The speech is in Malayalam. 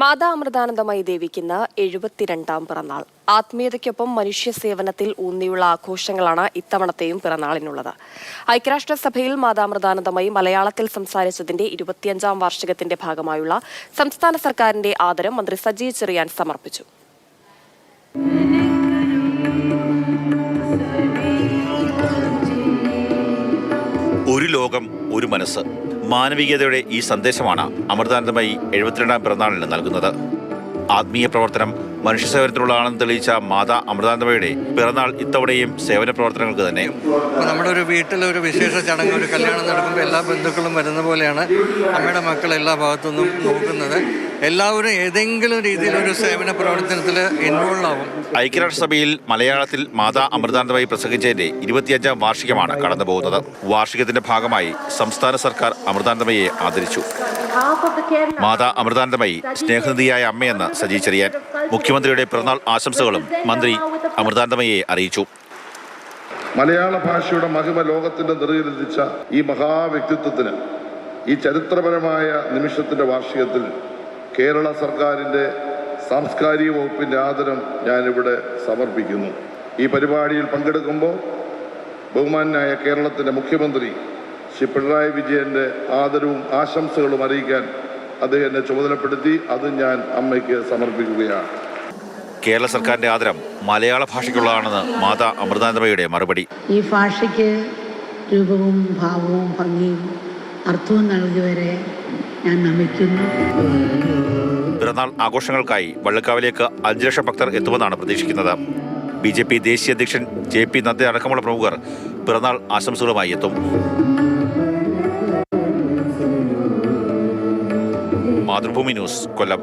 മാതാ അമൃതാനന്ദമയി ദേവിക്കിന്ന് 72ാം പിറന്നാൾ. ആത്മീയതയ്ക്കൊപ്പം മനുഷ്യ സേവനത്തിൽ ഊന്നിയുള്ള ആഘോഷങ്ങളാണ് ഇത്തവണത്തെയും പിറന്നാളിനുള്ളത്. ഐക്യരാഷ്ട്രസഭയിൽ മാതാ അമൃതാനന്ദമയി മലയാളത്തിൽ സംസാരിച്ചതിന്റെ 25ാം വാർഷികത്തിന്റെ ഭാഗമായുള്ള സംസ്ഥാന സർക്കാരിന്റെ ആദരം മന്ത്രി സജി ചെറിയാൻ സമർപ്പിച്ചു. ഒരു ലോകം, ഒരു മനസ്സ്. മാനവികതയുടെ ഈ സന്ദേശമാണ് അമൃതാനന്ദമയി 72ാം പിറന്നാളിന് നൽകുന്നത്. ആത്മീയ പ്രവർത്തനം മനുഷ്യസേവനത്തിനുള്ളതാണെന്ന് തെളിയിച്ച മാതാ അമൃതാനന്ദമയുടെ പിറന്നാൾ ഇത്തവണയും സേവന പ്രവർത്തനങ്ങൾക്ക് തന്നെ. നമ്മുടെ ഒരു വീട്ടിലൊരു വിശേഷ ചടങ്ങ്, ഒരു കല്യാണം നടക്കുമ്പോൾ എല്ലാ ബന്ധുക്കളും വരുന്ന പോലെയാണ് അമ്മയുടെ മക്കൾ എല്ലാ ഭാഗത്തുനിന്നും നോക്കുന്നത്. എല്ലാവരും ഏതെങ്കിലും രീതിയിലൊരു സേവന പ്രവർത്തനത്തിൽ ഇൻവോൾവ് ആവും. ഐക്യരാഷ്ട്രസഭയിൽ മലയാളത്തിൽ മാതാ അമൃതാനന്ദമയി പ്രസംഗിച്ചതിന്റെ 25ാം വാർഷികമാണ് കടന്നുപോകുന്നത്. വാർഷികത്തിന്റെ ഭാഗമായി സംസ്ഥാന സർക്കാർ അമൃതാനന്ദമയെ ആദരിച്ചു. മാതാ അമൃതാനന്ദമയി സ്നേഹനിധിയായ അമ്മയെന്ന് സജി ചെറിയാൻ. മുഖ്യമന്ത്രിയുടെ പിറന്നാൾ ആശംസകളും മന്ത്രി അമൃതാനന്ദമയെ അറിയിച്ചു. മലയാള ഭാഷയുടെ മഹിമ ലോകത്തിന്റെ നിറയിലെത്തിച്ച ഈ മഹാവ്യക്തിത്വത്തിന് ഈ ചരിത്രപരമായ നിമിഷത്തിന്റെ വാർഷികത്തിൽ കേരള സർക്കാരിൻ്റെ സാംസ്കാരിക വകുപ്പിൻ്റെ ആദരം ഞാനിവിടെ സമർപ്പിക്കുന്നു. ഈ പരിപാടിയിൽ പങ്കെടുക്കുമ്പോൾ ബഹുമാനായ കേരളത്തിൻ്റെ മുഖ്യമന്ത്രി ശ്രീ പിണറായി വിജയൻ്റെ ആദരവും ആശംസകളും അറിയിക്കാൻ അദ്ദേഹം എന്നെ ചുമതലപ്പെടുത്തി. അത് ഞാൻ അമ്മയ്ക്ക് സമർപ്പിക്കുകയാണ്. കേരള സർക്കാരിന്റെ ആദരം മലയാള ഭാഷയ്ക്കുള്ളതാണെന്ന് മാതാ അമൃതാനന്ദമയുടെ മറുപടി. ഈ ഭാഷയ്ക്ക് രൂപവും ഭാവവും ഭംഗിയും അർത്ഥവും നൽകിയവരെ ഞാൻ നമിക്കുന്നു. പിറന്നാൾ ആഘോഷങ്ങൾക്കായി വള്ളക്കാവിലേക്ക് 5 ലക്ഷം ഭക്തർ എത്തുമെന്നാണ് പ്രതീക്ഷിക്കുന്നത്. BJP ദേശീയ അധ്യക്ഷൻ JP നദ്ദ അടക്കമുള്ള പ്രമുഖർ പിറന്നാൾ ആശംസകളുമായി എത്തും. മാതൃഭൂമി ന്യൂസ്, കൊല്ലം.